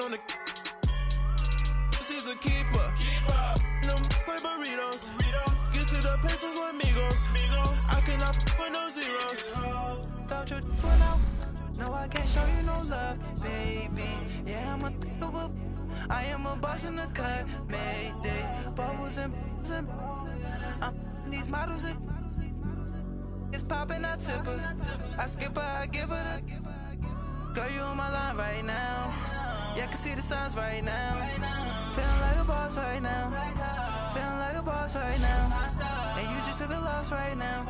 on the. She's a keeper. Them play burritos. Get to the pesos with amigos. I cannot with no zeros. Don't you run out? No, I can't show you no love, baby. Yeah, I am a boss in the cut, mayday. Bubbles and these models it's popping, I tip her. I skip her, I give her the. Girl, you on my line right now. Yeah, I can see the signs right now. Feeling like a boss right now. Feeling like a boss right now. And you just took a loss right now.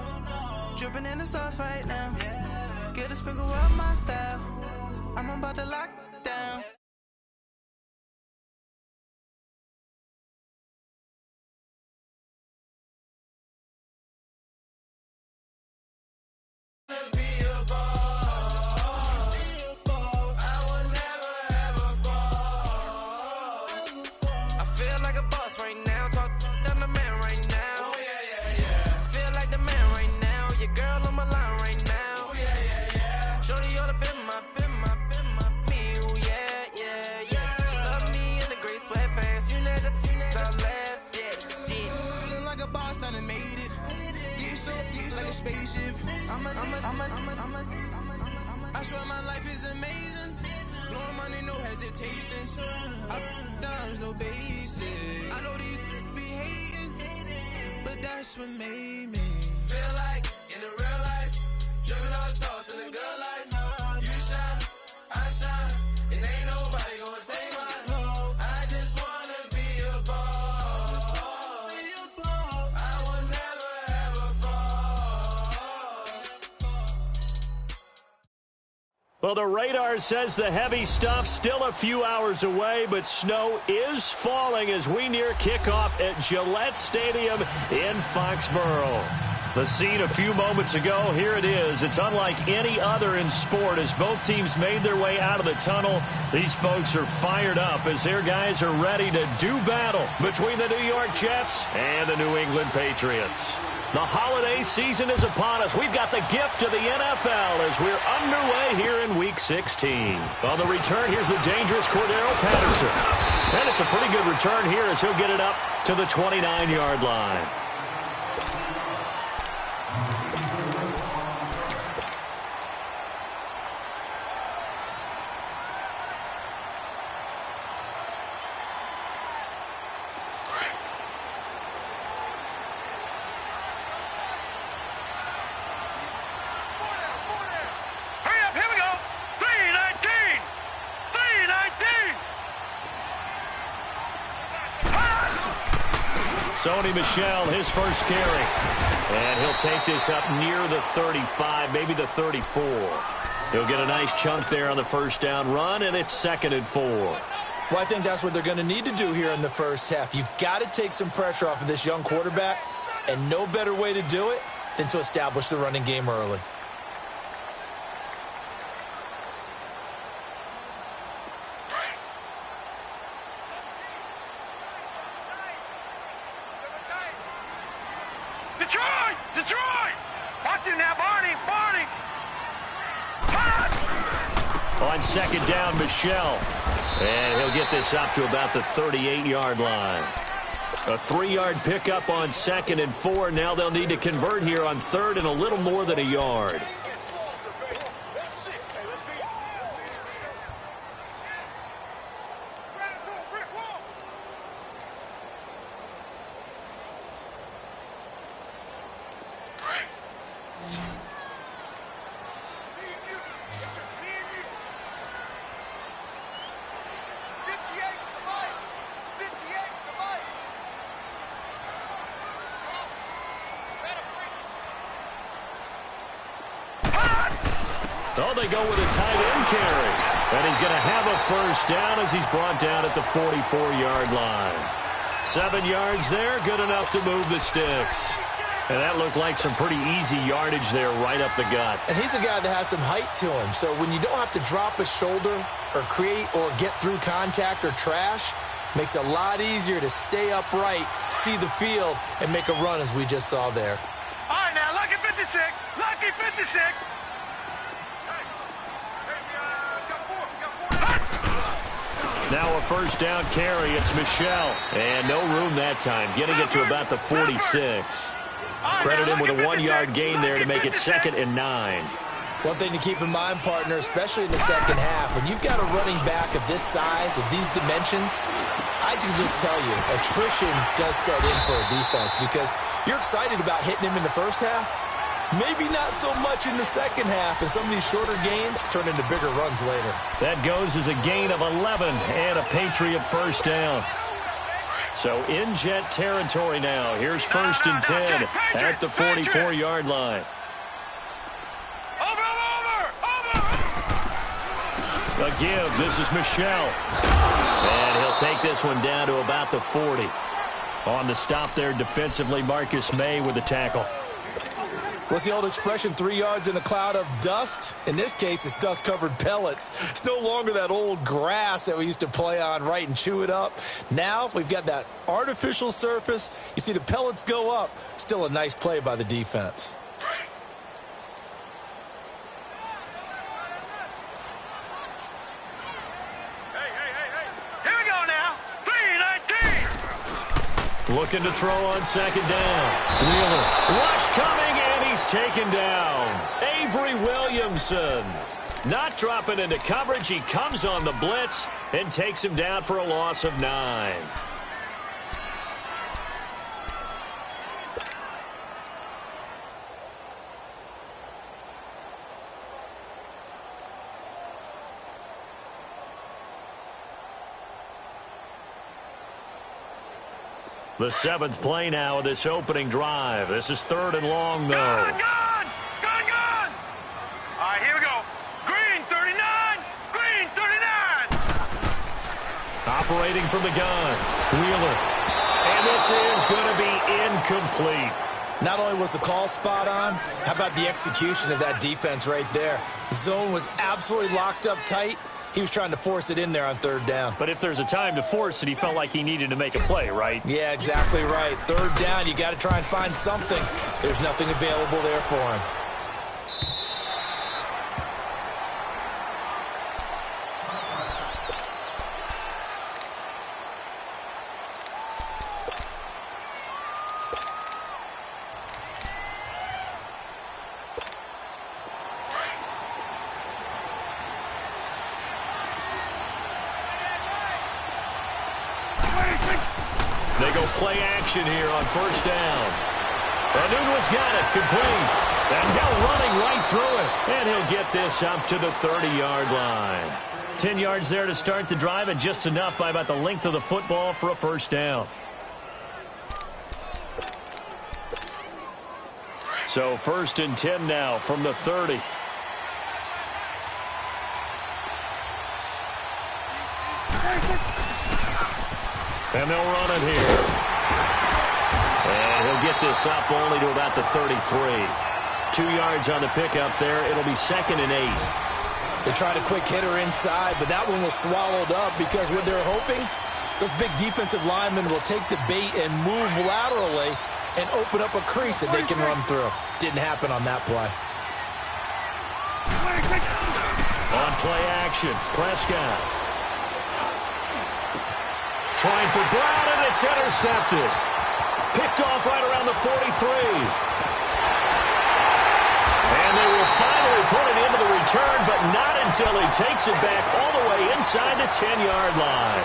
Dripping in the sauce right now. Get a sprinkle up my style. I'm about to lock down. I swear my life is amazing. Blowing money, no hesitation. Up, downs, no basic. I know these be hating, but that's what made me feel like in the real life. Dripping on sauce in the good life. You shine, I shine, and ain't nobody gonna take mine. I just wanna be a boss. I will never ever fall. Well, the radar says the heavy stuff's still a few hours away, but snow is falling as we near kickoff at Gillette Stadium in Foxborough. The scene a few moments ago, here it is. It's unlike any other in sport as both teams made their way out of the tunnel. These folks are fired up as their guys are ready to do battle between the New York Jets and the New England Patriots. The holiday season is upon us. We've got the gift of the NFL as we're underway here in Week 16. On the return, here's the dangerous Cordero Patterson. And it's a pretty good return here as he'll get it up to the 29-yard line. Sony Michel, his first carry. And he'll take this up near the 35, maybe the 34. He'll get a nice chunk there on the first down run, and it's 2nd and 4. Well, I think that's what they're going to need to do here in the first half. You've got to take some pressure off of this young quarterback, and no better way to do it than to establish the running game early. Detroit! Watch it now, Barney! On second down, Michel. And he'll get this up to about the 38-yard line. A 3-yard pickup on 2nd and 4. Now they'll need to convert here on 3rd and a little more than a yard. Oh, they go with a tight end carry. And he's going to have a first down as he's brought down at the 44-yard line. 7 yards there, good enough to move the sticks. And that looked like some pretty easy yardage there right up the gut. And he's a guy that has some height to him. So when you don't have to drop a shoulder or create or get through contact or trash, makes it a lot easier to stay upright, see the field, and make a run as we just saw there. All right, now, lucky 56. Lucky 56. Now a first down carry. It's Michelle. And no room that time, getting it to about the 46. Credit him with a 1-yard gain there to make it 2nd and 9. One thing to keep in mind, partner, especially in the second half, when you've got a running back of this size, of these dimensions, I can just tell you, attrition does set in for a defense because you're excited about hitting him in the first half. Maybe not so much in the second half, and some of these shorter gains turn into bigger runs later. That goes as a gain of 11 and a Patriot first down. So in Jet territory now. Here's 1st and 10 at the 44-yard line. A give. This is Michelle. And he'll take this one down to about the 40. On the stop there defensively, Marcus May with the tackle. What's the old expression, 3 yards in a cloud of dust? In this case, it's dust-covered pellets. It's no longer that old grass that we used to play on, right, and chew it up. Now we've got that artificial surface. You see the pellets go up. Still a nice play by the defense. Looking to throw on 2nd down. Wheeler. Rush coming, and he's taken down. Avery Williamson. Not dropping into coverage. He comes on the blitz and takes him down for a loss of 9. The 7th play now of this opening drive. This is 3rd and long, though. Gone! All right, here we go. Green, 39. Green, 39. Operating from the gun. Wheeler. And this is going to be incomplete. Not only was the call spot on, how about the execution of that defense right there? Zone was absolutely locked up tight. He was trying to force it in there on 3rd down. But if there's a time to force it, he felt like he needed to make a play, right? Yeah, exactly right. 3rd down, you got to try and find something. There's nothing available there for him. They go play action here on 1st down. And Nunez got it, complete. And Hill running right through it. And he'll get this up to the 30-yard line. 10 yards there to start the drive, and just enough by about the length of the football for a 1st down. So 1st and 10 now from the 30. And they'll run it here. And he'll get this up only to about the 33. 2 yards on the pickup there. It'll be 2nd and 8. They tried a quick hitter inside, but that one was swallowed up because what they're hoping, those big defensive linemen will take the bait and move laterally and open up a crease that they can run through. Didn't happen on that play. On play action, Prescott. Trying for Brown, and it's intercepted. Picked off right around the 43. And they will finally put it into the return, but not until he takes it back all the way inside the 10-yard line.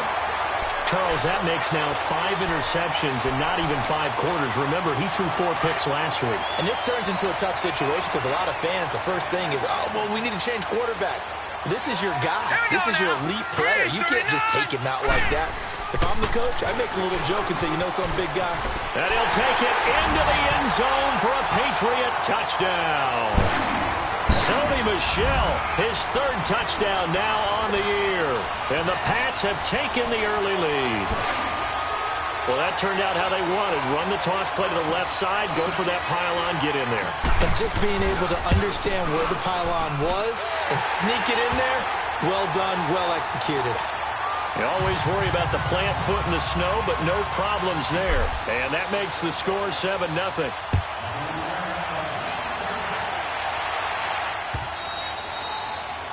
Charles, that makes now 5 interceptions and not even 5 quarters. Remember, he threw 4 picks last week. And this turns into a tough situation because a lot of fans, the first thing is, oh, well, we need to change quarterbacks. This is your guy. This is your elite player. You can't just take him out like that. If I'm the coach, I make a little joke and say, you know, some big guy. And he'll take it into the end zone for a Patriot touchdown. Sony Michel, his 3rd touchdown now on the year. And the Pats have taken the early lead. Well, that turned out how they wanted. Run the toss play to the left side, go for that pylon, get in there. And just being able to understand where the pylon was and sneak it in there, well done, well executed. You always worry about the plant foot in the snow, but no problems there. And that makes the score 7-0.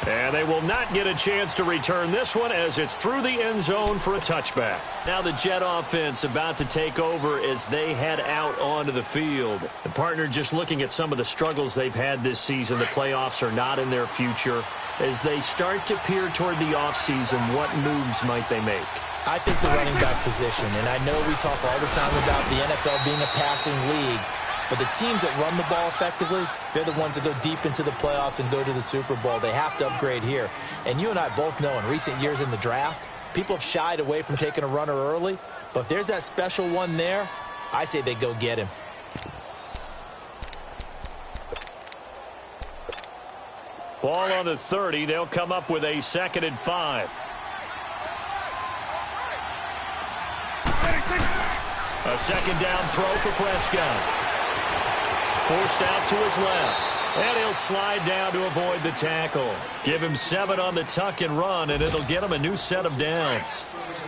And they will not get a chance to return this one as it's through the end zone for a touchback. Now the Jet offense about to take over as they head out onto the field. The partner just looking at some of the struggles they've had this season. The playoffs are not in their future. As they start to peer toward the offseason, what moves might they make? I think the running back position, and I know we talk all the time about the NFL being a passing league, but the teams that run the ball effectively, they're the ones that go deep into the playoffs and go to the Super Bowl. They have to upgrade here. And you and I both know in recent years in the draft, people have shied away from taking a runner early, but if there's that special one there, I say they go get him. Ball on the 30. They'll come up with a 2nd and 5. A 2nd down throw for Prescott. Forced out to his left. And he'll slide down to avoid the tackle. Give him 7 on the tuck and run, and it'll get him a new set of downs.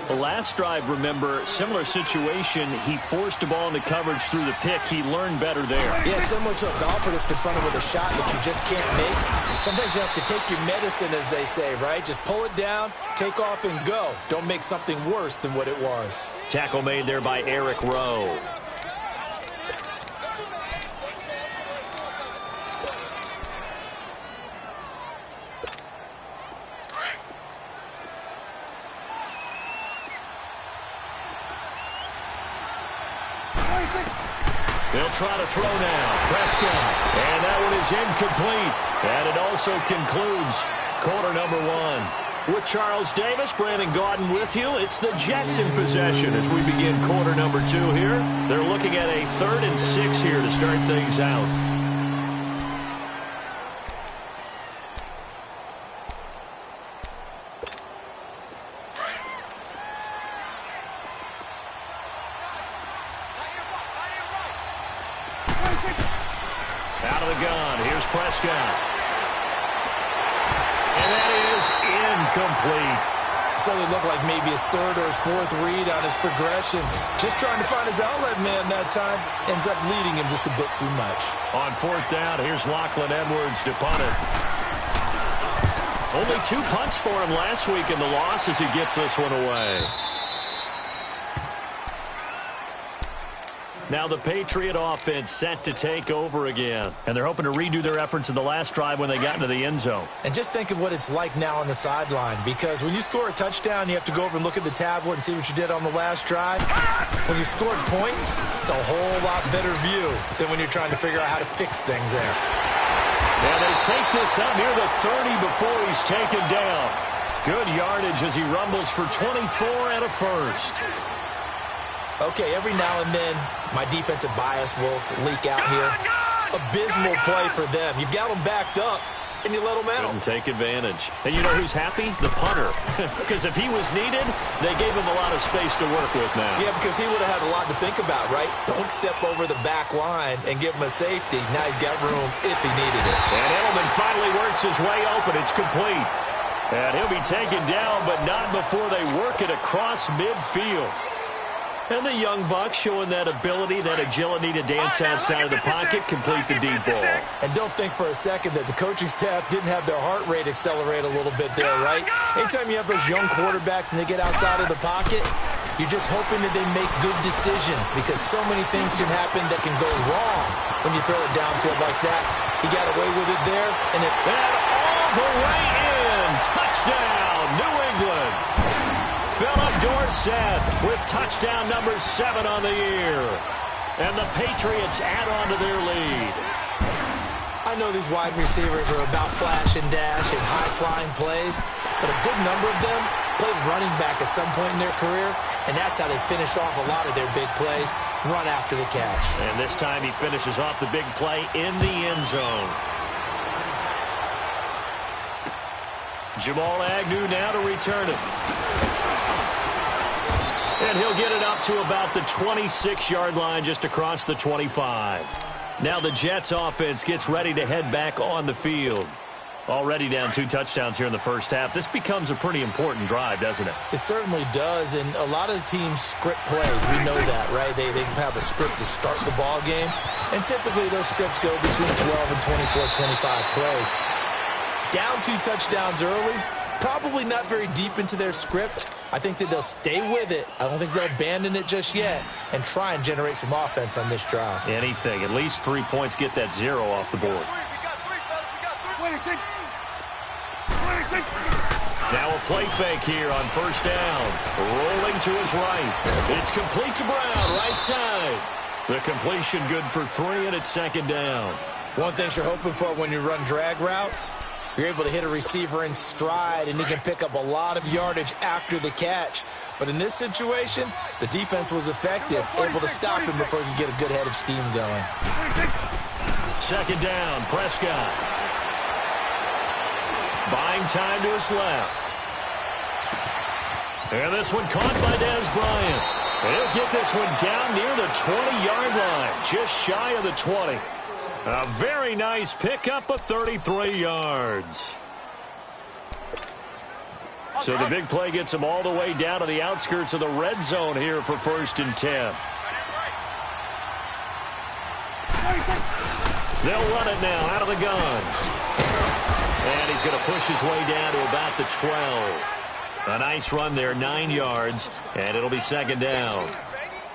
The last drive, remember, similar situation. He forced a ball into coverage through the pick. He learned better there. Yeah, similar to a golfer that's confronted with a shot that you just can't make. Sometimes you have to take your medicine, as they say, right? Just pull it down, take off, and go. Don't make something worse than what it was. Tackle made there by Eric Rowe. They'll try to throw now. Prescott. And that one is incomplete. And it also concludes quarter number 1. With Charles Davis, Brandon Gaudin with you. It's the Jets in possession as we begin quarter number 2 here. They're looking at a 3rd and 6 here to start things out. Out of the gun. Here's Prescott. And that is incomplete. So it looked like maybe his 3rd or his 4th read on his progression. Just trying to find his outlet man that time. Ends up leading him just a bit too much. On 4th down, here's Lachlan Edwards to punt it. Only 2 punts for him last week in the loss as he gets this one away. Now the Patriot offense set to take over again. And they're hoping to redo their efforts in the last drive when they got into the end zone. And just think of what it's like now on the sideline. Because when you score a touchdown, you have to go over and look at the tablet and see what you did on the last drive. When you scored points, it's a whole lot better view than when you're trying to figure out how to fix things there. And they take this up near the 30 before he's taken down. Good yardage as he rumbles for 24 and a first. Okay, every now and then, my defensive bias will leak out here. Abysmal play for them. You've got them backed up, and you let them out. Couldn't take advantage. And you know who's happy? The punter. Because if he was needed, they gave him a lot of space to work with now. Yeah, because he would have had a lot to think about, right? Don't step over the back line and give him a safety. Now he's got room if he needed it. And Edelman finally works his way open. It's complete. And he'll be taken down, but not before they work it across midfield. And the young buck showing that ability, that agility to dance outside of the pocket, complete the deep ball. And don't think for a second that the coaching staff didn't have their heart rate accelerate a little bit there, right? Anytime you have those young quarterbacks and they get outside of the pocket, you're just hoping that they make good decisions because so many things can happen that can go wrong when you throw it downfield like that. He got away with it there, and all the way in. Touchdown, New England. Philip Dorsett with touchdown number 7 on the year. And the Patriots add on to their lead. I know these wide receivers are about flash and dash and high-flying plays, but a good number of them played running back at some point in their career, and that's how they finish off a lot of their big plays, run after the catch. And this time he finishes off the big play in the end zone. Jamal Agnew now to return it. And he'll get it up to about the 26-yard line, just across the 25. Now the Jets offense gets ready to head back on the field. Already down 2 touchdowns here in the first half. This becomes a pretty important drive, doesn't it? It certainly does, and a lot of teams script plays. We know that, right? They have a script to start the ball game, and typically those scripts go between 12 and 24, 25 plays. Down 2 touchdowns early, probably not very deep into their script. I think that they'll stay with it. I don't think they'll abandon it just yet and try and generate some offense on this drive. Anything. At least 3 points, get that 0 off the board. Now a play fake here on first down. Rolling to his right. It's complete to Brown, right side. The completion good for 3, and it's second down. One thing you're hoping for when you run drag routes, you're able to hit a receiver in stride, and he can pick up a lot of yardage after the catch. But in this situation, the defense was effective, able to stop him before he could get a good head of steam going. Second down, Prescott. Buying time to his left. And this one caught by Dez Bryant. He'll get this one down near the 20-yard line, just shy of the 20. A very nice pickup of 33 yards. So the big play gets him all the way down to the outskirts of the red zone here for 1st and 10. They'll run it now out of the gun. And he's going to push his way down to about the 12. A nice run there, 9 yards, and it'll be second down.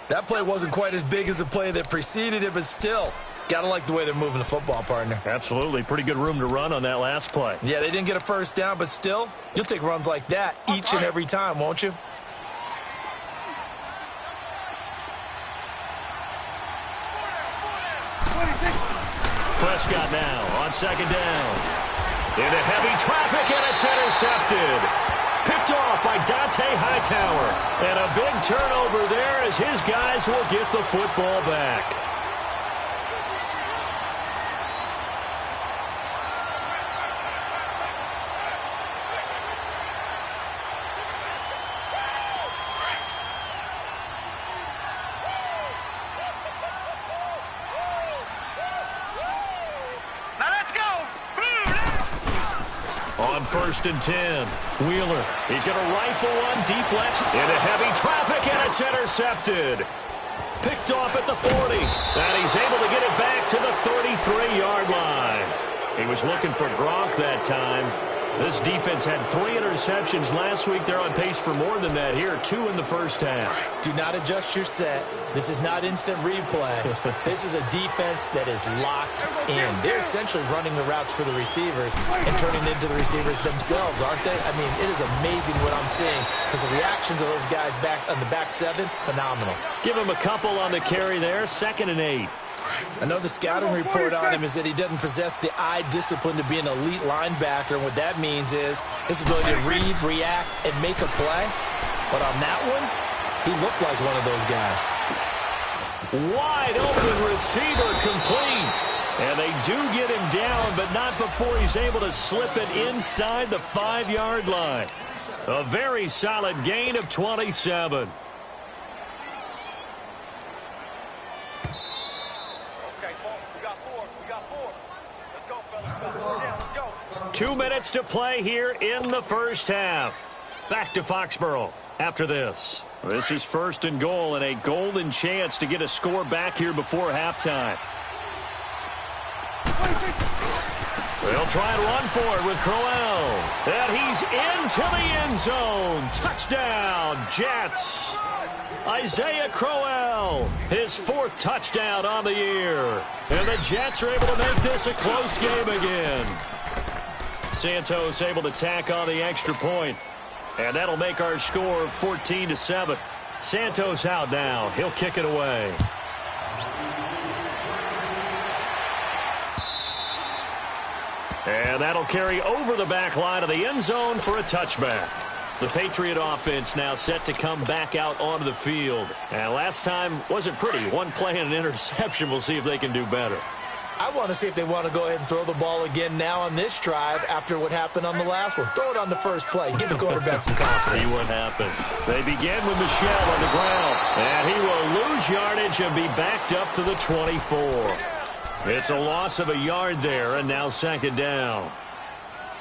That play wasn't quite as big as the play that preceded it, but still, got to like the way they're moving the football, partner. Absolutely. Pretty good room to run on that last play. Yeah, they didn't get a first down, but still, you'll take runs like that each and every time, won't you? Prescott now on second down. Into heavy traffic, and it's intercepted. Picked off by Dante Hightower. And a big turnover there as his guys will get the football back. On 1st and 10, Wheeler. He's going to rifle one deep left into heavy traffic, and it's intercepted. Picked off at the 40, and he's able to get it back to the 33-yard line. He was looking for Gronk that time. This defense had 3 interceptions last week. They're on pace for more than that here, 2 in the first half. Do not adjust your set. This is not instant replay. This is a defense that is locked in. They're essentially running the routes for the receivers and turning into the receivers themselves, aren't they? I mean, it is amazing what I'm seeing because the reactions of those guys back on the back 7, phenomenal. Give him a couple on the carry there, 2nd and 8. Another scouting report on him is that he doesn't possess the eye discipline to be an elite linebacker, and what that means is his ability to read, react, and make a play. But on that one, he looked like one of those guys. Wide open receiver complete. And they do get him down, but not before he's able to slip it inside the 5-yard line. A very solid gain of 27. Okay, we got 4. Let's go, fellas. Let's go. 2 minutes to play here in the first half. Back to Foxborough after this. This is 1st and goal and a golden chance to get a score back here before halftime. They'll try and run for it with Crowell. And he's into the end zone. Touchdown, Jets. Isaiah Crowell, his 4th touchdown on the year. And the Jets are able to make this a close game again. Santos able to tack on the extra point. And that'll make our score 14-7. Santos out now. He'll kick it away. And that'll carry over the back line of the end zone for a touchback. The Patriot offense now set to come back out onto the field. And last time wasn't pretty. 1 play and an interception. We'll see if they can do better. I want to see if they want to go ahead and throw the ball again now on this drive after what happened on the last one. Throw it on the first play. Give the quarterback some confidence. See what happens. They begin with Michel on the ground. And he will lose yardage and be backed up to the 24. It's a loss of a yard there, and now 2nd down.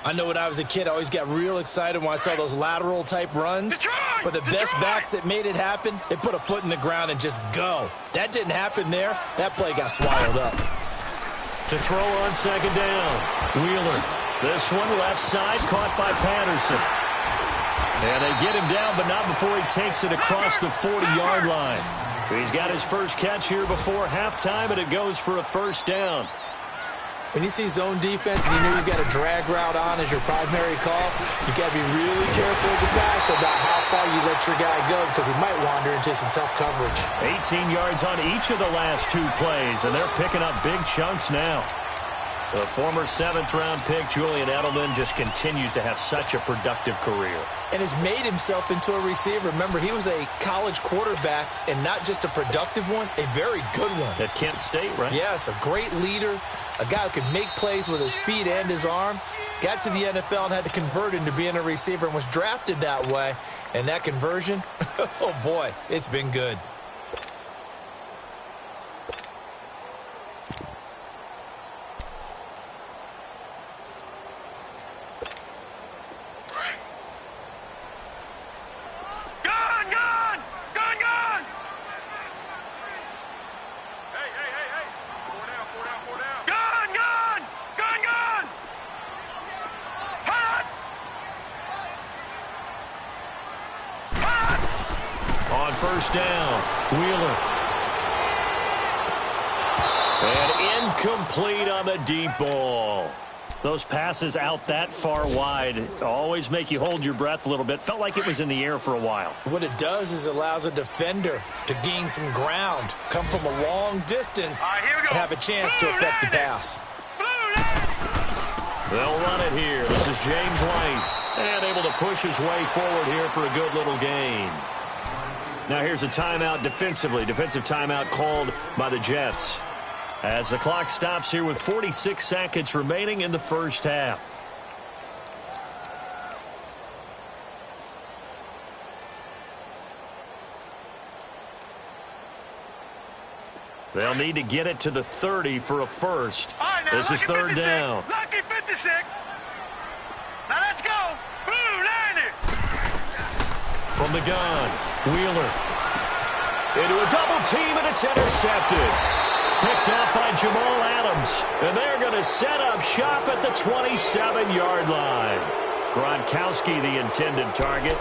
I know when I was a kid, I always got real excited when I saw those lateral-type runs. But the best backs that made it happen, they put a foot in the ground and just go. That didn't happen there. That play got swallowed up. To throw on 2nd down. Wheeler This one left side, caught by Patterson. And they get him down, but not before he takes it across the 40-yard line. He's got his first catch here before halftime, and it goes for a first down. When you see zone defense and you know you've got a drag route on as your primary call, you got to be really careful as a passer about how far you let your guy go because he might wander into some tough coverage. 18 yards on each of the last 2 plays, and they're picking up big chunks now. The former 7th-round pick, Julian Edelman, just continues to have such a productive career. And has made himself into a receiver. Remember, he was a college quarterback, and not just a productive one, a very good one. At Kent State, right? Yes, a great leader, a guy who could make plays with his feet and his arm. Got to the NFL and had to convert into being a receiver and was drafted that way. And that conversion, oh boy, it's been good. First down, Wheeler. And incomplete on the deep ball. Those passes out that far wide always make you hold your breath a little bit. Felt like it was in the air for a while. What it does is allows a defender to gain some ground, come from a long distance, and have a chance to affect the pass. They'll run it here. This is James White. And able to push his way forward here for a good little gain. Now here's a timeout defensively. Defensive timeout called by the Jets. As the clock stops here with 46 seconds remaining in the first half. They'll need to get it to the 30 for a first. Right, now, this is third 56. down. Lucky 56. Now let's go. Blue, line it. From the gun, Wheeler. Into a double team, and it's intercepted. Picked up by Jamal Adams. And they're going to set up shop at the 27-yard line. Gronkowski, the intended target.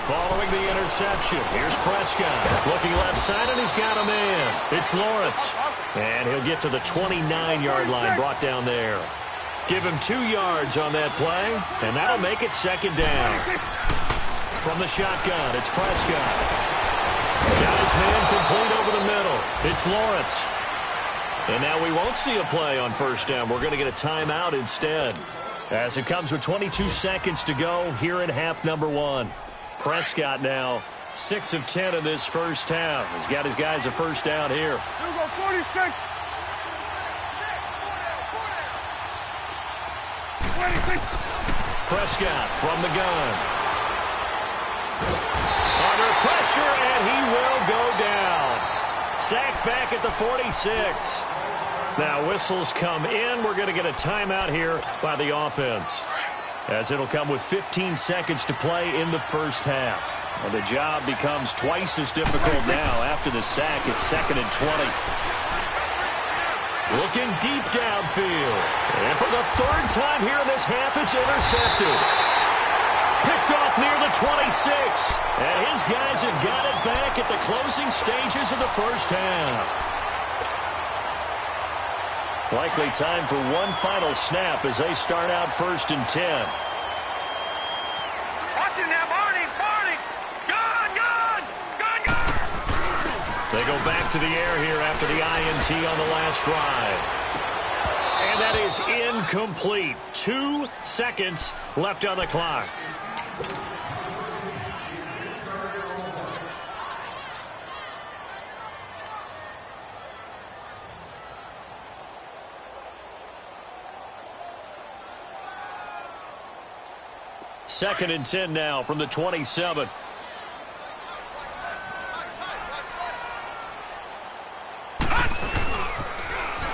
Following the interception, here's Prescott. Looking left side, and he's got a man. It's Lawrence. And he'll get to the 29-yard line, brought down there. Give him 2 yards on that play, and that'll make it second down. From the shotgun, it's Prescott. Got his man complete over the middle. It's Lawrence. And now we won't see a play on first down. We're going to get a timeout instead. As it comes with 22 seconds to go here in half number 1. Prescott now 6 of 10 in this first half. He's got his guys a first down here. Here we go, 46. 26. Prescott from the gun. Under pressure, and he will go down. Sacked back at the 46. Now whistles come in. We're going to get a timeout here by the offense, as it'll come with 15 seconds to play in the first half. And the job becomes twice as difficult now after the sack. It's 2nd and 20. Looking deep downfield. And for the 3rd time here in this half, it's intercepted. Picked off near the 26. And his guys have got it back at the closing stages of the first half. Likely time for one final snap as they start out 1st and 10. Watch it now, Barney. Gun. They go back to the air here after the INT on the last drive. And that is incomplete. 2 seconds left on the clock. Second and 10 now from the 27.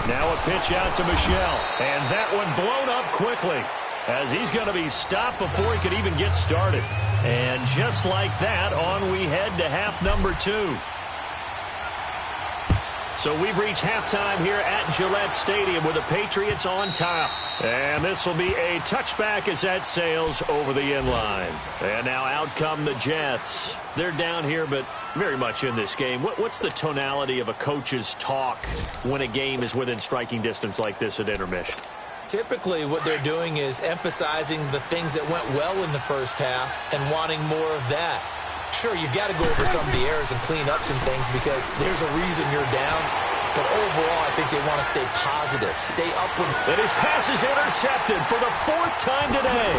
Now a pitch out to Michel. And that one blown up quickly. as he's going to be stopped before he could even get started. And just like that, on we head to half number 2. So we've reached halftime here at Gillette Stadium with the Patriots on top. And this will be a touchback as that sails over the end line. And now out come the Jets. They're down here, but very much in this game. What's the tonality of a coach's talk when a game is within striking distance like this at intermission? Typically, what they're doing is emphasizing the things that went well in the first half and wanting more of that. Sure, you've got to go over some of the errors and clean up some things because there's a reason you're down. But overall, I think they want to stay positive, stay upward. And his pass is intercepted for the 4th time today.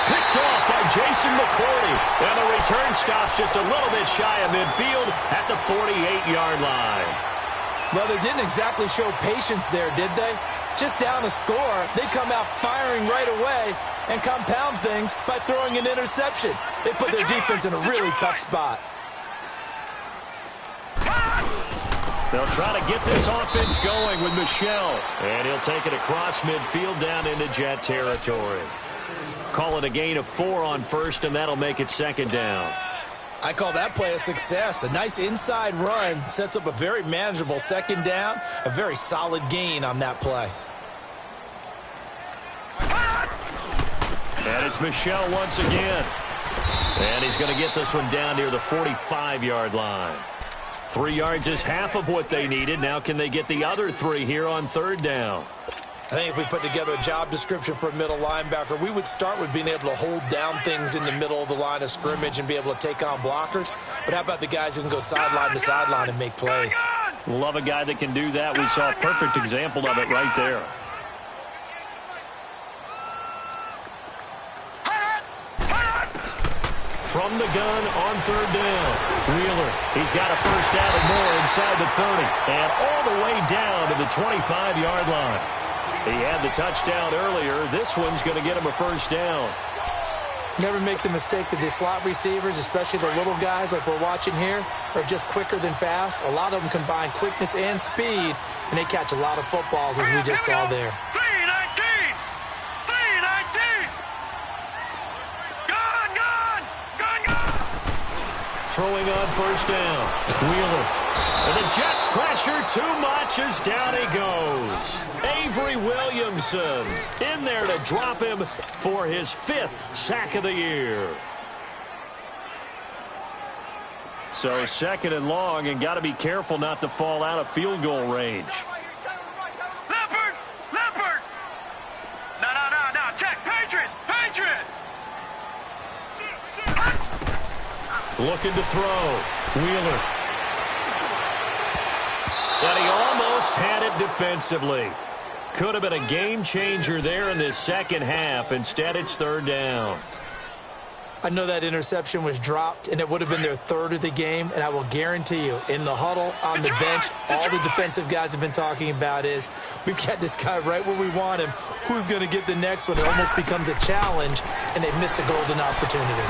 Picked off by Jason McCourty. And the return stops just a little bit shy of midfield at the 48-yard line. Well, they didn't exactly show patience there, did they? Just down a score, they come out firing right away and compound things by throwing an interception. They put their defense in a really tough spot. They'll try to get this offense going with Michel. And he'll take it across midfield down into Jet territory. Call it a gain of 4 on first, and that'll make it 2nd down. I call that play a success. A nice inside run sets up a very manageable 2nd down. A very solid gain on that play. And it's Michel once again. And he's going to get this one down near the 45-yard line. 3 yards is half of what they needed. Now can they get the other 3 here on 3rd down? I think if we put together a job description for a middle linebacker, we would start with being able to hold down things in the middle of the line of scrimmage and be able to take on blockers. But how about the guys who can go sideline to sideline and make plays? Love a guy that can do that. We saw a perfect example of it right there. From the gun on 3rd down. Wheeler, he's got a first down and more inside the 30. And all the way down to the 25-yard line. He had the touchdown earlier. This one's going to get him a 1st down. Never make the mistake that the slot receivers, especially the little guys like we're watching here, are just quicker than fast. A lot of them combine quickness and speed, and they catch a lot of footballs, as we just saw there. 319! 319! Gone! Throwing on 1st down. Wheeler. And the Jets pressure too much as down he goes. Avery Williamson in there to drop him for his 5th sack of the year. So 2nd and long, and got to be careful not to fall out of field goal range. Leopard! No. Check. Patriot! Looking to throw. Wheeler. And he almost had it defensively. Could have been a game changer there in this 2nd half. Instead, it's 3rd down. I know that interception was dropped, and it would have been their 3rd of the game, and I will guarantee you, in the huddle, on the bench, all the defensive guys have been talking about is, we've got this guy right where we want him. Who's going to get the next one? It almost becomes a challenge, and they've missed a golden opportunity.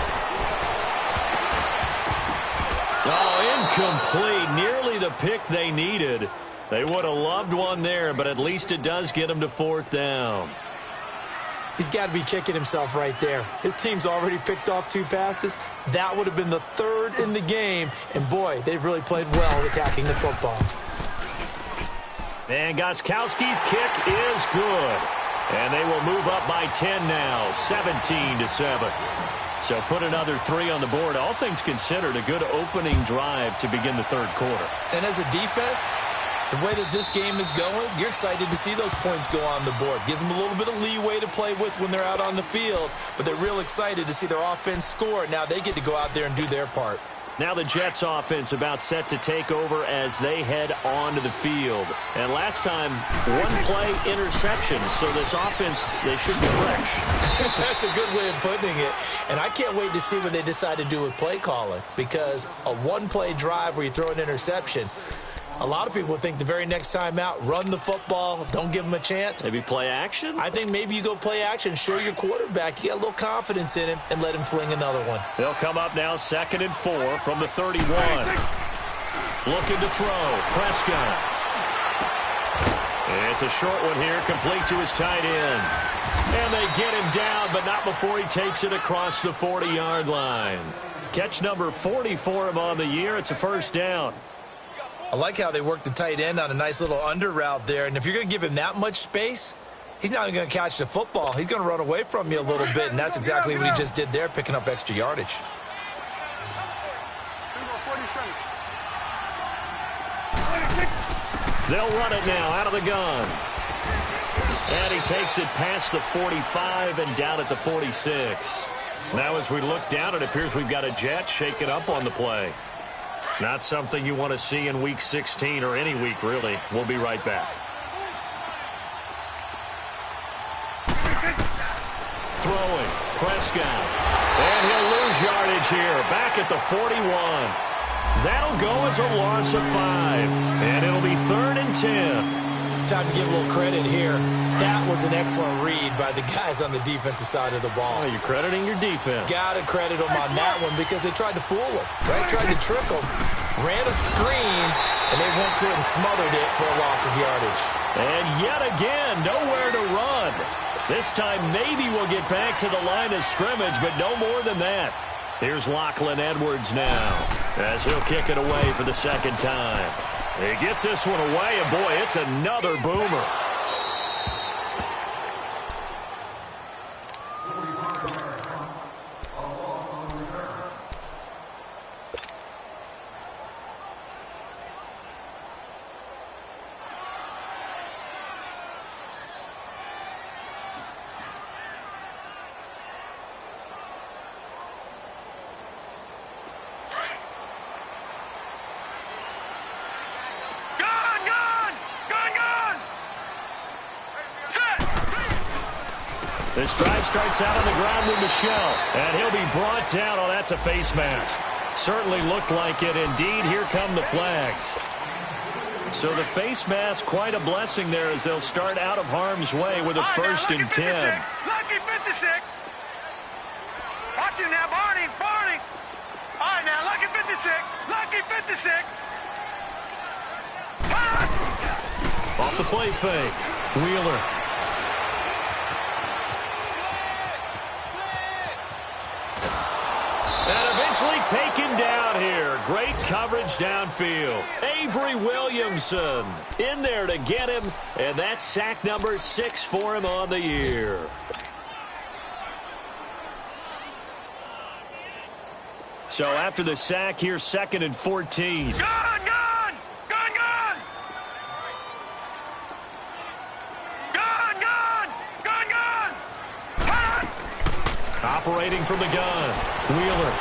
Oh, incomplete. Nearly the pick they needed. They would have loved one there, but at least it does get them to 4th down. He's got to be kicking himself right there. His team's already picked off 2 passes. That would have been the 3rd in the game. And, boy, they've really played well attacking the football. And Gostkowski's kick is good. And they will move up by 10 now, 17-7. So put another 3 on the board. All things considered, a good opening drive to begin the 3rd quarter. And as a defense, the way that this game is going, you're excited to see those points go on the board. Gives them a little bit of leeway to play with when they're out on the field, but they're real excited to see their offense score. Now they get to go out there and do their part. Now the Jets offense about set to take over as they head onto the field. And last time, 1 play interception. So this offense, they should be fresh. That's a good way of putting it. And I can't wait to see what they decide to do with play calling, because a 1-play drive where you throw an interception, a lot of people think the very next time out, run the football, don't give them a chance. Maybe play action? I think maybe you go play action, show your quarterback you got a little confidence in him, and let him fling another one. They'll come up now 2nd and 4 from the 31. Looking to throw. Prescott. It's a short one here, complete to his tight end. And they get him down, but not before he takes it across the 40-yard line. Catch number 40 for him on the year. It's a first down. I like how they work the tight end on a nice little under route there. And if you're going to give him that much space, he's not even going to catch the football. He's going to run away from you a little bit, and that's exactly what he just did there, picking up extra yardage. They'll run it now out of the gun. And he takes it past the 45 and down at the 46. Now as we look down, it appears we've got a Jet shaking up on the play. Not something you want to see in Week 16 or any week, really. We'll be right back. Throwing, Prescott. And he'll lose yardage here, back at the 41. That'll go as a loss of 5. And it'll be 3rd and 10. Time to give a little credit here. That was an excellent read by the guys on the defensive side of the ball. Oh, you're crediting your defense. Got to credit them on that one because they tried to fool him, right? Tried to trick him. Ran a screen, and they went to it and smothered it for a loss of yardage. And yet again, nowhere to run. This time maybe we'll get back to the line of scrimmage, but no more than that. Here's Lachlan Edwards now as he'll kick it away for the second time. He gets this one away, and boy, it's another boomer. This drive starts out on the ground with Michelle, and he'll be brought down. Oh, that's a face mask. Certainly looked like it. Indeed, here come the flags. So the face mask, quite a blessing there as they'll start out of harm's way with a first and 10. Lucky 56. Watch him now, Barney. Barney. All right, now, lucky 56. Lucky 56. Off the play fake. Wheeler. And eventually taken down here. Great coverage downfield. Avery Williamson in there to get him. And that's sack number 6 for him on the year. So after the sack, here's 2nd and 14. Gun, gun! Gun, gun! Gun, gun! Gun, gun! Gun! Operating from the gun, Wheeler.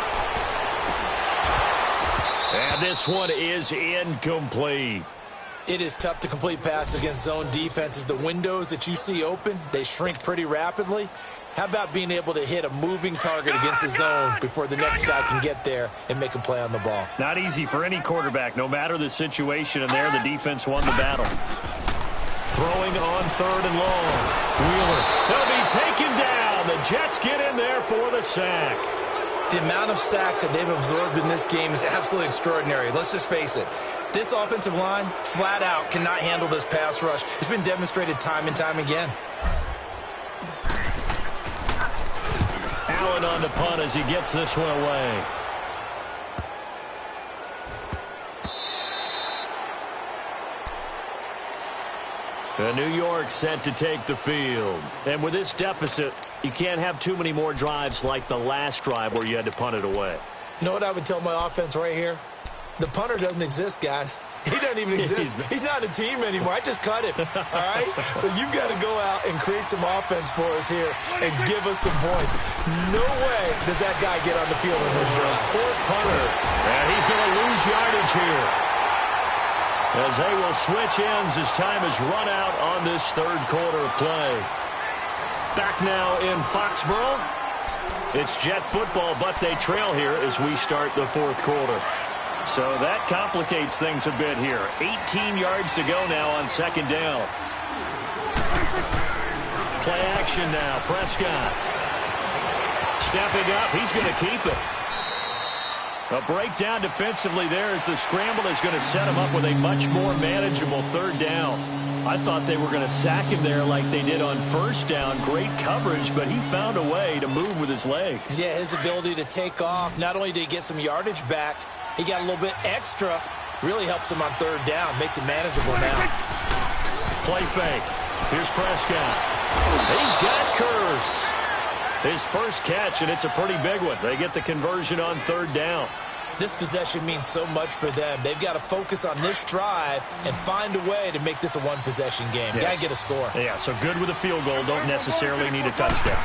And this one is incomplete. It is tough to complete passes against zone defenses. The windows that you see open, they shrink pretty rapidly. How about being able to hit a moving target against a zone before the next guy can get there and make a play on the ball? Not easy for any quarterback, no matter the situation, and there the defense won the battle. Throwing on 3rd and long. Wheeler. He'll be taken down. The Jets get in there for the sack. The amount of sacks that they've absorbed in this game is absolutely extraordinary. Let's just face it. This offensive line, flat out, cannot handle this pass rush. It's been demonstrated time and time again. Allen on the punt as he gets this one away. And New York set to take the field. And with this deficit, you can't have too many more drives like the last drive where you had to punt it away. You know what I would tell my offense right here? The punter doesn't exist, guys. He doesn't even exist. He's not a team anymore. I just cut him, all right? So you've got to go out and create some offense for us here and give us some points. No way does that guy get on the field in this drive. Poor punter. And he's going to lose yardage here, as they will switch ends as time is run out on this 3rd quarter of play. Back now in Foxborough. It's Jet football, but they trail here as we start the 4th quarter. So that complicates things a bit here. 18 yards to go now on 2nd down. Play action now. Prescott. Stepping up. He's going to keep it. A breakdown defensively there as the scramble is going to set him up with a much more manageable 3rd down. I thought they were going to sack him there like they did on first down. Great coverage, but he found a way to move with his legs. Yeah, his ability to take off. Not only did he get some yardage back, he got a little bit extra. Really helps him on third down. Makes it manageable now. Play fake. Here's Prescott. He's got Curse. His first catch, and it's a pretty big one. They get the conversion on third down. This possession means so much for them. They've got to focus on this drive and find a way to make this a one-possession game. Yes. Got to get a score. Yeah, so good with a field goal. Don't necessarily need a touchdown.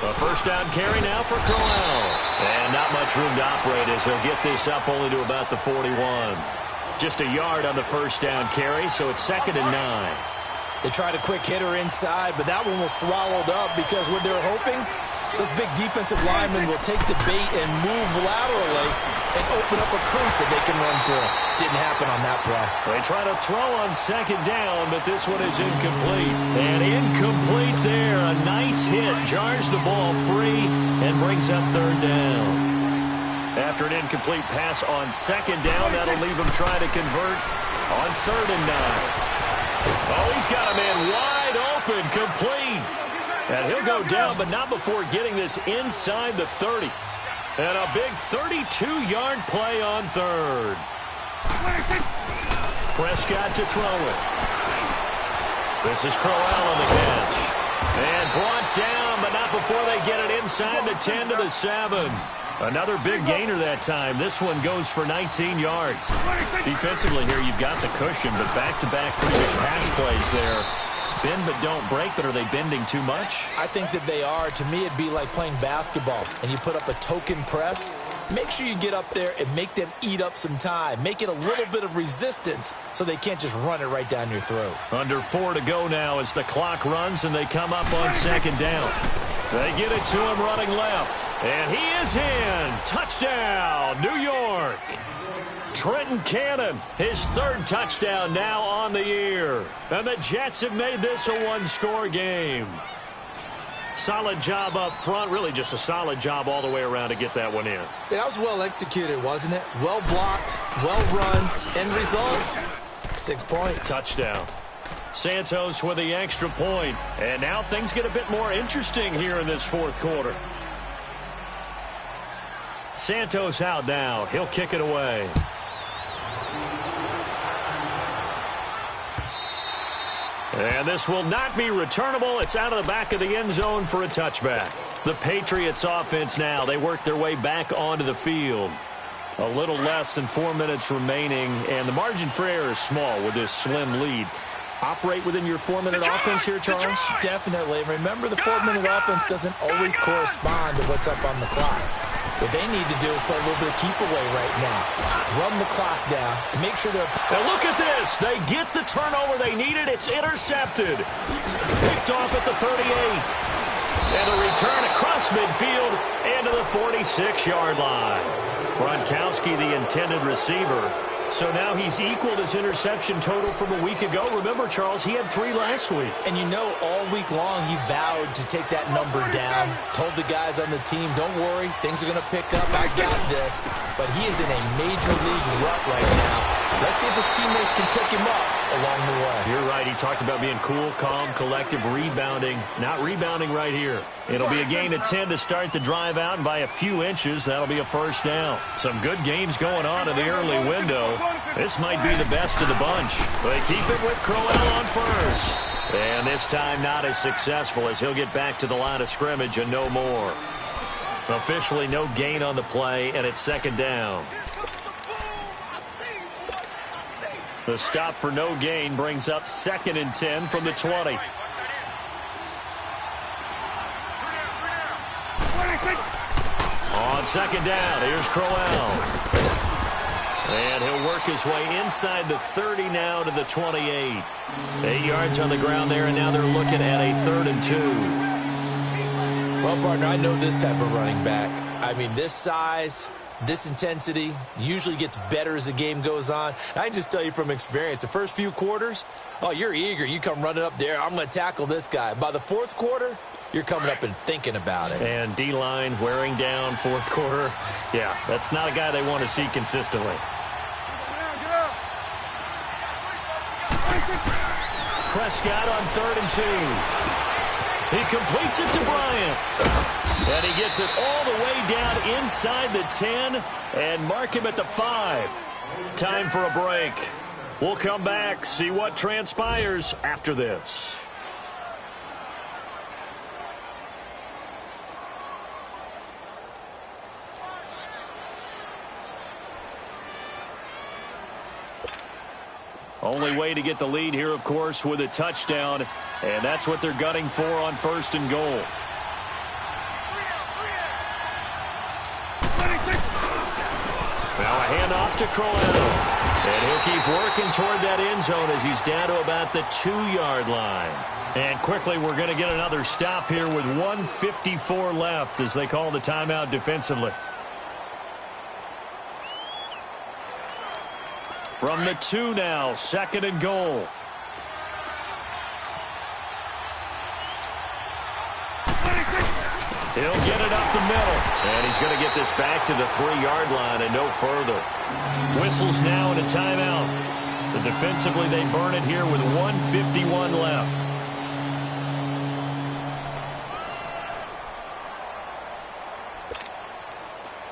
A first down carry now for Crowell. And not much room to operate as he'll get this up only to about the 41. Just a yard on the first down carry, so it's 2nd and 9. They tried a quick hitter inside, but that one was swallowed up because what they're hoping, those big defensive linemen will take the bait and move laterally and open up a crease that they can run through. Didn't happen on that play. They try to throw on 2nd down, but this one is incomplete. And incomplete there. A nice hit. Jars the ball free and brings up 3rd down. After an incomplete pass on 2nd down, that'll leave him trying to convert on 3rd and 9. Oh, he's got a man wide open, complete. And he'll go down, but not before getting this inside the 30. And a big 32-yard play on 3rd. Prescott to throw it. This is Crowell on the catch. And brought down, but not before they get it inside the 10 to the 7. Another big gainer that time. This one goes for 19 yards. Defensively here, you've got the cushion, but back-to-back pretty big pass plays there. Bend but don't break, but are they bending too much? I think that they are. To me, it'd be like playing basketball, and you put up a token press. Make sure you get up there and make them eat up some time. Make it a little bit of resistance so they can't just run it right down your throat. Under 4 to go now as the clock runs, and they come up on 2nd down. They get it to him running left. And he is in. Touchdown, New York. Trenton Cannon, his 3rd touchdown now on the year. And the Jets have made this a one-score game. Solid job up front. Really just a solid job all the way around to get that one in. That was well executed, wasn't it? Well blocked, well run. End result, 6 points. Touchdown. Santos with the extra point. And now things get a bit more interesting here in this 4th quarter. Santos out now. He'll kick it away. And this will not be returnable. It's out of the back of the end zone for a touchback. The Patriots offense now. They work their way back onto the field. A little less than 4 minutes remaining. And the margin for error is small with this slim lead. Operate within your 4-minute offense here, Charles? Definitely. Remember, the 4-minute offense doesn't always correspond to what's up on the clock. What they need to do is play a little bit of keep away right now. Run the clock down and make sure they're... Now look at this. They get the turnover they needed. It's intercepted. Picked off at the 38. And a return across midfield and to the 46-yard line. Gronkowski, the intended receiver. So now he's equaled his interception total from a week ago. Remember, Charles, he had 3 last week. And you know, all week long he vowed to take that number down. Told the guys on the team, don't worry, things are going to pick up. I got this. But he is in a major league rut right now. Let's see if his teammates can pick him up along the way. You're right. He talked about being cool, calm, collective, rebounding. Not rebounding right here. It'll be a gain of 10 to start the drive out, and by a few inches, that'll be a first down. Some good games going on in the early window. This might be the best of the bunch. They keep it with Crowell on first. And this time not as successful as he'll get back to the line of scrimmage and no more. Officially no gain on the play, and it's 2nd down. The stop for no gain brings up 2nd and 10 from the 20. On 2nd down, here's Crowell. And he'll work his way inside the 30 now to the 28. 8 yards on the ground there, and now they're looking at a 3rd and 2. Well, partner, I know this type of running back. I mean, this size, this intensity usually gets better as the game goes on. I can just tell you from experience, the first few quarters, oh, you're eager. You come running up there, I'm going to tackle this guy. By the 4th quarter, you're coming up and thinking about it. And D-line wearing down 4th quarter. Yeah, that's not a guy they want to see consistently. Prescott on 3rd and 2. He completes it to Bryant. And he gets it all the way down inside the 10 and mark him at the 5. Time for a break. We'll come back, see what transpires after this. Only way to get the lead here, of course, with a touchdown, and that's what they're gunning for on 1st and goal. Now a handoff to Crowell, and he'll keep working toward that end zone as he's down to about the 2-yard line. And quickly, we're going to get another stop here with 1:54 left as they call the timeout defensively. From the 2 now, 2nd and goal. He'll get it up the middle. And he's going to get this back to the 3-yard line and no further. Whistles now and a timeout. So defensively, they burn it here with 1:51 left.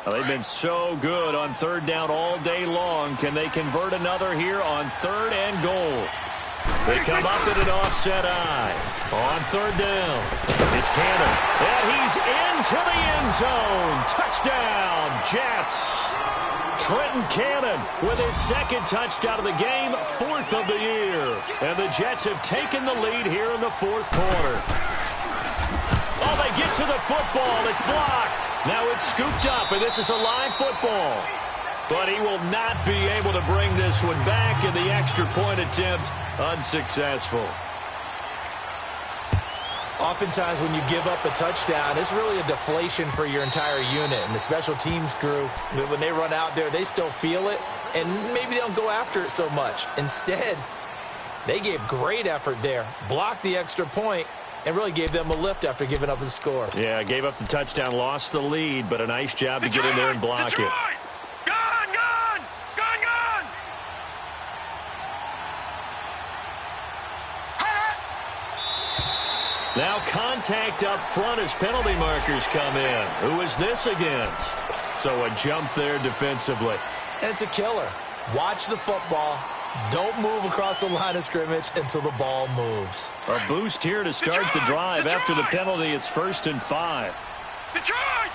Well, they've been so good on 3rd down all day long. Can they convert another here on 3rd and goal? They come up at an offset eye. On 3rd down, it's Cannon. And he's into the end zone. Touchdown, Jets. Trenton Cannon with his 2nd touchdown of the game, 4th of the year. And the Jets have taken the lead here in the 4th quarter. Oh, they get to the football. It's blocked. Now it's scooped up, and this is a live football. But he will not be able to bring this one back, and the extra point attempt unsuccessful. Oftentimes when you give up a touchdown, it's really a deflation for your entire unit. And the special teams crew, when they run out there, they still feel it, and maybe they don't go after it so much. Instead, they gave great effort there, blocked the extra point, and really gave them a lift after giving up the score. Yeah, gave up the touchdown, lost the lead, but a nice job to get in there and block it. Now contact up front as penalty markers come in. Who is this against? So a jump there defensively. And it's a killer. Watch the football. Don't move across the line of scrimmage until the ball moves. A boost here to start the drive. After the penalty, it's 1st and 5. Detroit!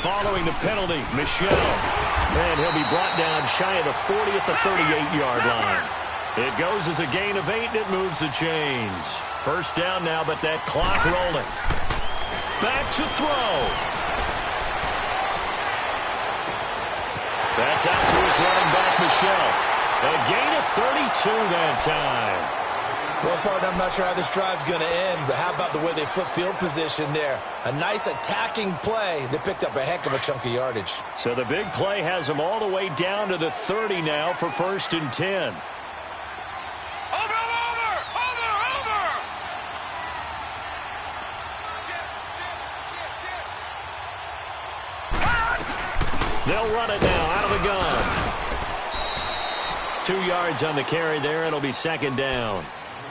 Following the penalty, Michelle. And he'll be brought down shy of the 40 at the 38-yard line. It goes as a gain of 8, and it moves the chains. 1st down now, but that clock rolling. Back to throw. That's out to his running back, Michelle. A gain of 32 that time. Well, partner, I'm not sure how this drive's going to end, but how about the way they flip field position there? A nice attacking play. They picked up a heck of a chunk of yardage. So the big play has them all the way down to the 30 now for 1st and 10. They'll run it now out of the gun. 2 yards on the carry there. It'll be 2nd down.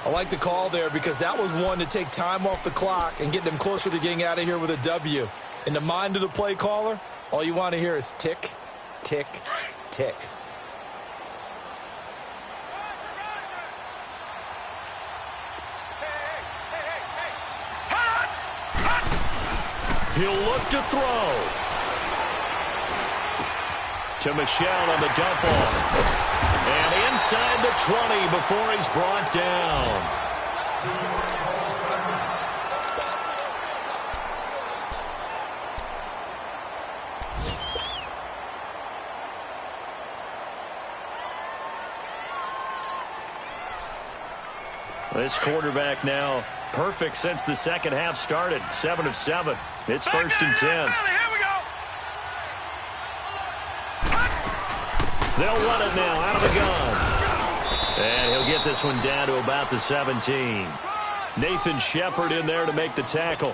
I like the call there because that was one to take time off the clock and get them closer to getting out of here with a W. In the mind of the play caller, all you want to hear is tick, tick, tick. He'll look to throw. To Michelle on the dump off. And inside the 20 before he's brought down. This quarterback now perfect since the 2nd half started. 7 of 7. It's 1st and 10. They'll run it now out of the gun. And he'll get this one down to about the 17. Nathan Shepard in there to make the tackle.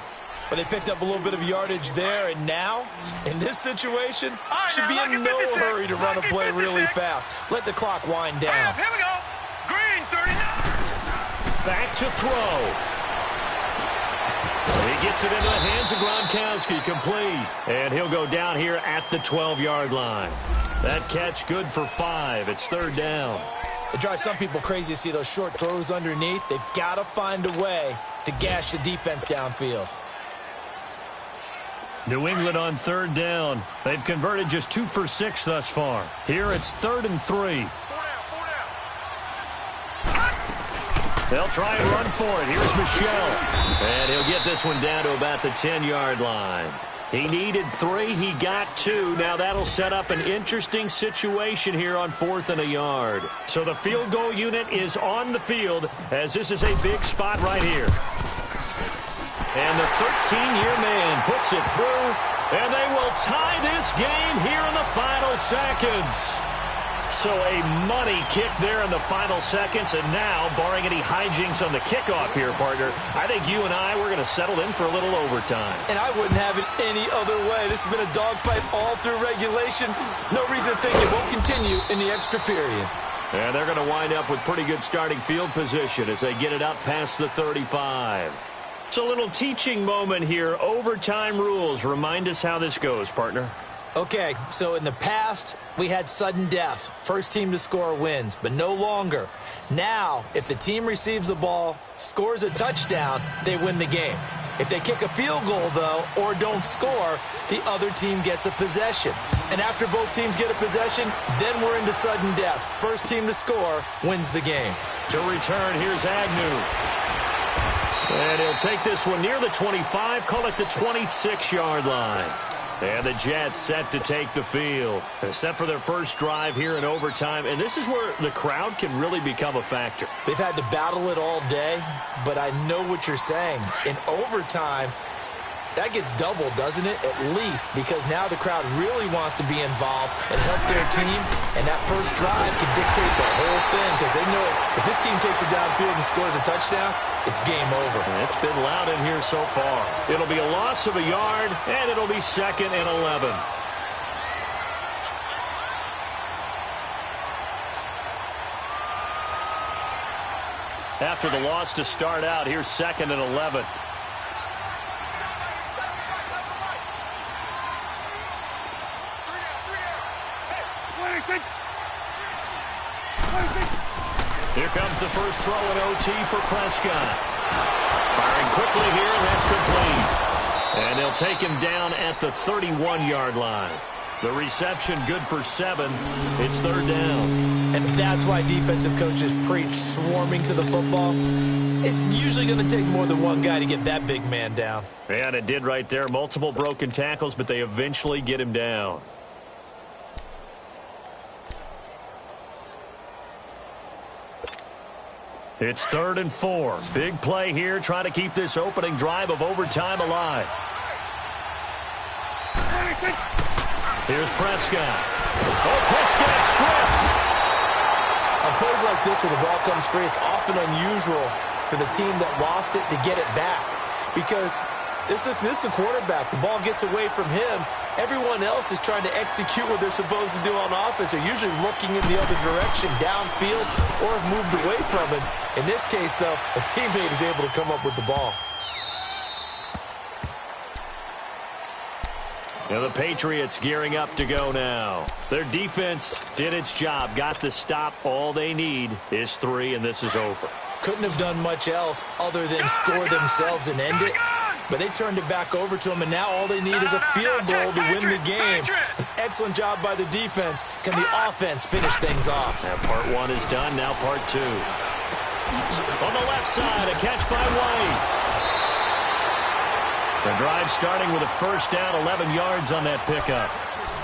Well, they picked up a little bit of yardage there, and now, in this situation, should be in no hurry to run a play really fast. Let the clock wind down. Here we go. Green, 39. Back to throw. He gets it into the hands of Gronkowski, complete. And he'll go down here at the 12-yard line. That catch good for 5. It's third down. It drives some people crazy to see those short throws underneath. They've got to find a way to gash the defense downfield. New England on third down. They've converted just 2 for 6 thus far. Here it's 3rd and 3. They'll try and run for it. Here's Michelle. And he'll get this one down to about the 10-yard line. He needed 3. He got 2. Now that'll set up an interesting situation here on 4th and a yard. So the field goal unit is on the field as this is a big spot right here. And the 13-year man puts it through, and they will tie this game here in the final seconds. So a money kick there in the final seconds, and now, barring any hijinks on the kickoff here, partner, I think you and I, we're going to settle in for a little overtime. And I wouldn't have it any other way. This has been a dogfight all through regulation. No reason to think it won't continue in the extra period. And they're going to wind up with pretty good starting field position as they get it up past the 35. It's a little teaching moment here. Overtime rules. Remind us how this goes, partner. Okay, so in the past, we had sudden death. First team to score wins, but no longer. Now, if the team receives the ball, scores a touchdown, they win the game. If they kick a field goal, though, or don't score, the other team gets a possession. And after both teams get a possession, then we're into sudden death. First team to score wins the game. To return, here's Agnew. And he'll take this one near the 25, call it the 26-yard line. And the Jets set to take the field. Set for their first drive here in overtime. And this is where the crowd can really become a factor. They've had to battle it all day, but I know what you're saying. In overtime, that gets doubled, doesn't it? At least, because now the crowd really wants to be involved and help their team. And that first drive can dictate the whole thing because they know if this team takes it downfield and scores a touchdown, it's game over. It's been loud in here so far. It'll be a loss of a yard, and it'll be 2nd and 11. After the loss to start out, here's 2nd and 11. Here comes the first throw in OT for Prescott. Firing quickly here, and that's complete. And they'll take him down at the 31-yard line. The reception good for 7. It's 3rd down. And that's why defensive coaches preach swarming to the football. It's usually going to take more than one guy to get that big man down. And it did right there. Multiple broken tackles, but they eventually get him down. It's 3rd and 4. Big play here, trying to keep this opening drive of overtime alive. Here's Prescott. Oh, Prescott stripped. On plays like this where the ball comes free, it's often unusual for the team that lost it to get it back. Because this is the quarterback. The ball gets away from him. Everyone else is trying to execute what they're supposed to do on offense. They're usually looking in the other direction, downfield, or have moved away from him. In this case, though, a teammate is able to come up with the ball. Now the Patriots gearing up to go now. Their defense did its job, got the stop. All they need is 3, and this is over. Couldn't have done much else other than score themselves and end it. But they turned it back over to them, and now all they need is a field goal to win the game. An excellent job by the defense. Can the offense finish things off? Now part 1 is done, now part 2. On the left side, a catch by White. The drive starting with a first down, 11 yards on that pickup.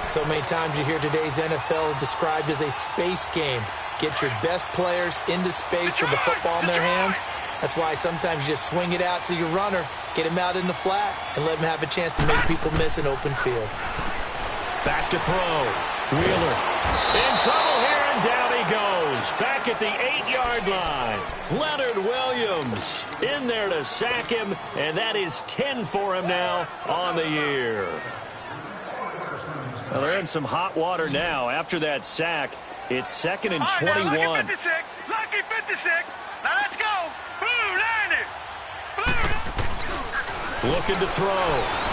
So many times you hear today's NFL described as a space game. Get your best players into space with the football in their hands. That's why sometimes you just swing it out to your runner, get him out in the flat, and let him have a chance to make people miss an open field. Back to throw. Wheeler in trouble here, and down he goes. back at the 8-yard line. Leonard Williams in there to sack him, and that is 10 for him now on the year. Well, they're in some hot water now. After that sack, it's 2nd and 21. Lucky 56. Lucky 56. Now let's go. Blue line it. Blue. Looking to throw.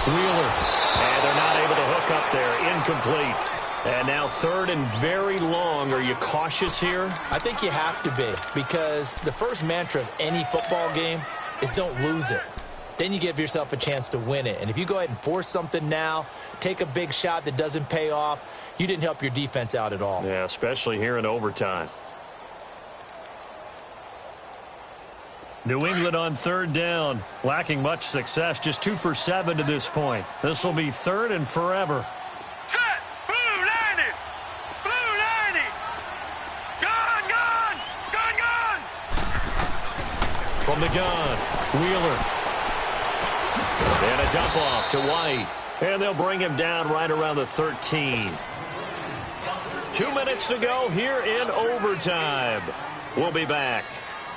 Wheeler. And they're not able to hook up there. Incomplete. And now 3rd and very long. Are you cautious here? I think you have to be, because the first mantra of any football game is don't lose it. Then you give yourself a chance to win it. And if you go ahead and force something now, take a big shot that doesn't pay off, you didn't help your defense out at all. Yeah, especially here in overtime. New England on 3rd down, lacking much success, just 2 for 7 to this point. This will be 3rd and forever. Set. Blue line it. Blue line it. Gone, gone. Gone, gone. From the gun, Wheeler. And a dump off to White. And they'll bring him down right around the 13. 2 minutes to go here in overtime. We'll be back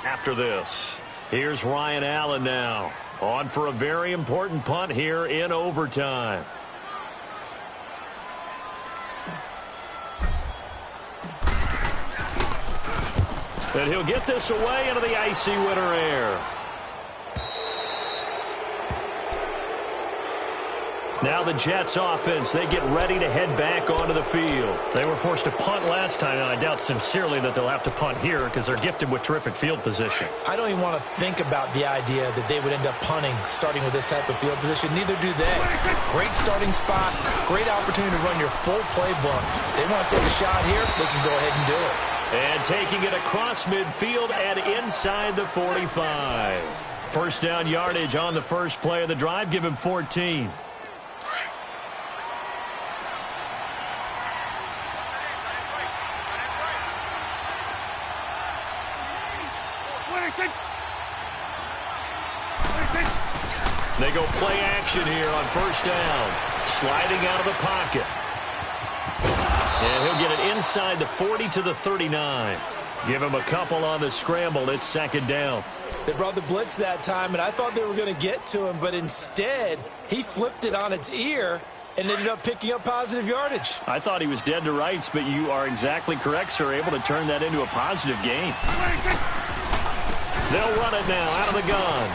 after this. Here's Ryan Allen now, on for a very important punt here in overtime. And he'll get this away into the icy winter air. Now the Jets offense, they get ready to head back onto the field. They were forced to punt last time, and I doubt sincerely that they'll have to punt here because they're gifted with terrific field position. I don't even want to think about the idea that they would end up punting starting with this type of field position. Neither do they. Great starting spot, great opportunity to run your full playbook. They want to take a shot here, they can go ahead and do it. And taking it across midfield and inside the 45. First down yardage on the first play of the drive, give him 14. They go play action here on first down. Sliding out of the pocket. And he'll get it inside the 40 to the 39. Give him a couple on the scramble. It's 2nd down. They brought the blitz that time, and I thought they were going to get to him, but instead he flipped it on its ear and ended up picking up positive yardage. I thought he was dead to rights, but you are exactly correct, sir. Able to turn that into a positive gain. They'll run it now out of the gun.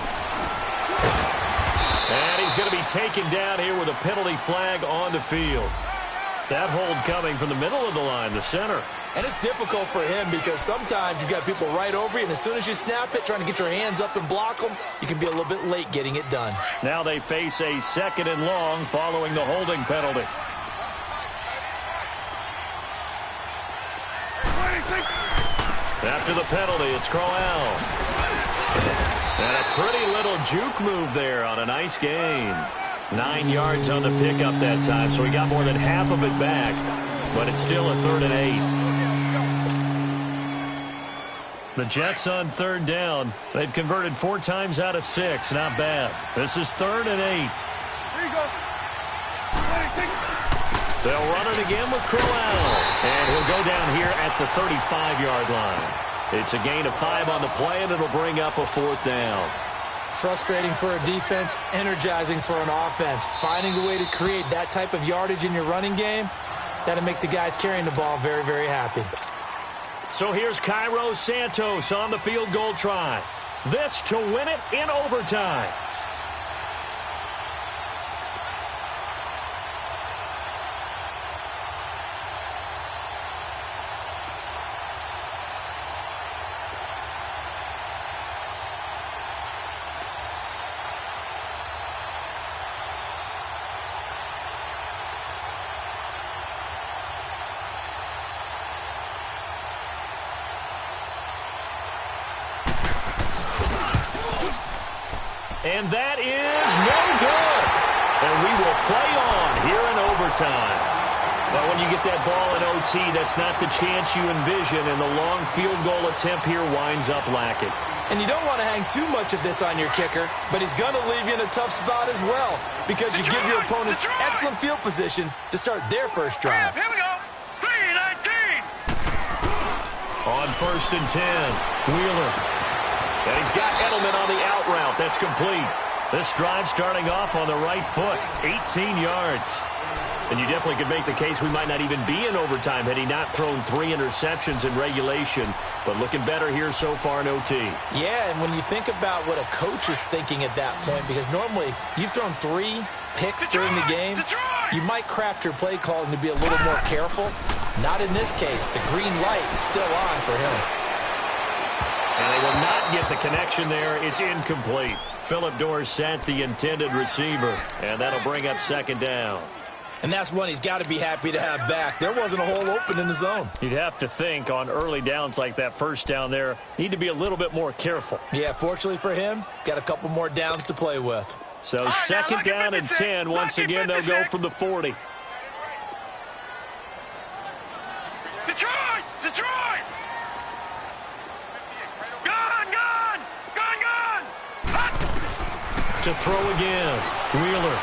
And he's going to be taken down here with a penalty flag on the field. That hold coming from the middle of the line, the center. And it's difficult for him because sometimes you've got people right over you, and as soon as you snap it, trying to get your hands up and block them, you can be a little bit late getting it done. Now they face a 2nd and long following the holding penalty. After the penalty, it's Crowell. And a pretty little juke move there on a nice gain. 9 yards on the pickup that time, so he got more than half of it back. But it's still a 3rd and 8. The Jets on 3rd down. They've converted 4 times out of 6. Not bad. This is 3rd and 8. Here you go. They'll run it again with Crowell. And he'll go down here at the 35-yard line. It's a gain of 5 on the play, and it'll bring up a 4th down. Frustrating for a defense, energizing for an offense. Finding a way to create that type of yardage in your running game, that'll make the guys carrying the ball very, very happy. So here's Cairo Santos on the field goal try. This to win it in overtime. And that is no good. And we will play on here in overtime. But when you get that ball in OT, that's not the chance you envision, and the long field goal attempt here winds up lacking. And you don't want to hang too much of this on your kicker, but he's going to leave you in a tough spot as well because you give your opponents excellent field position to start their first drive. Here we go. 3-19. On 1st and 10, Wheeler. And he's got Edelman on the out route. That's complete. This drive starting off on the right foot, 18 yards. And you definitely could make the case we might not even be in overtime had he not thrown 3 interceptions in regulation. But looking better here so far in OT. Yeah, and when you think about what a coach is thinking at that point, because normally you've thrown 3 picks during the game, you might craft your play calling to be a little more careful. Not in this case. The green light is still on for him. And they will not get the connection there. It's incomplete. Phillip Dorsett, the intended receiver. And that'll bring up 2nd down. And that's one he's got to be happy to have back. There wasn't a hole open in the zone. You'd have to think on early downs like that 1st down there, need to be a little bit more careful. Yeah, fortunately for him, got a couple more downs to play with. So 2nd down and 10. Once again, they'll go from the 40. Detroit! Detroit! Gone! Gone! Gone! Gone! Hot! To throw again, Wheeler.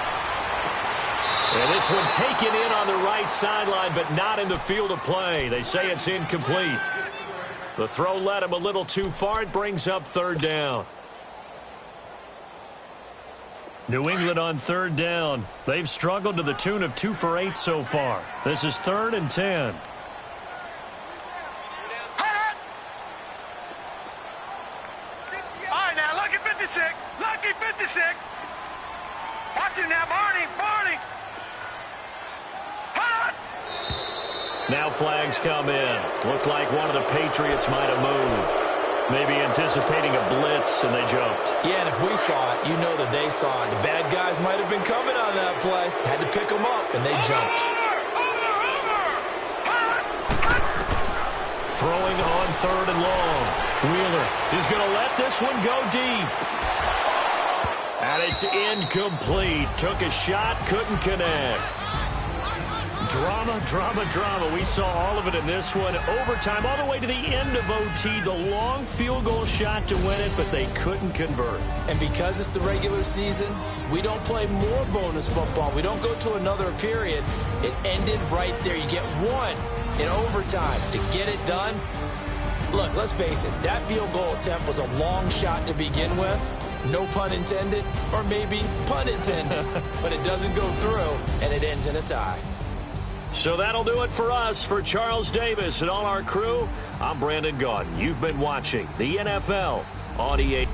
And this one taken in on the right sideline, but not in the field of play. They say it's incomplete. The throw led him a little too far. It brings up 3rd down. New England on 3rd down. They've struggled to the tune of 2 for 8 so far. This is 3rd and 10. All right, now, lucky 56. Lucky 56. Watch it now, Barney. Barney. Hot! Now flags come in. Looked like one of the Patriots might have moved. Maybe anticipating a blitz, and they jumped. Yeah, and if we saw it, you know that they saw it. The bad guys might have been coming on that play. Had to pick them up, and they jumped. Throwing on 3rd and long. Wheeler is going to let this one go deep. And it's incomplete. Took a shot, couldn't connect. Drama, drama, drama. We saw all of it in this one. Overtime all the way to the end of OT. The long field goal shot to win it, but they couldn't convert. And because it's the regular season, we don't play more bonus football. We don't go to another period. It ended right there. You get 1 in overtime to get it done. Look, let's face it. That field goal attempt was a long shot to begin with. No pun intended, or maybe pun intended. But it doesn't go through, and it ends in a tie. So that'll do it for us. For Charles Davis and all our crew, I'm Brandon Gaudin. You've been watching the NFL on EA.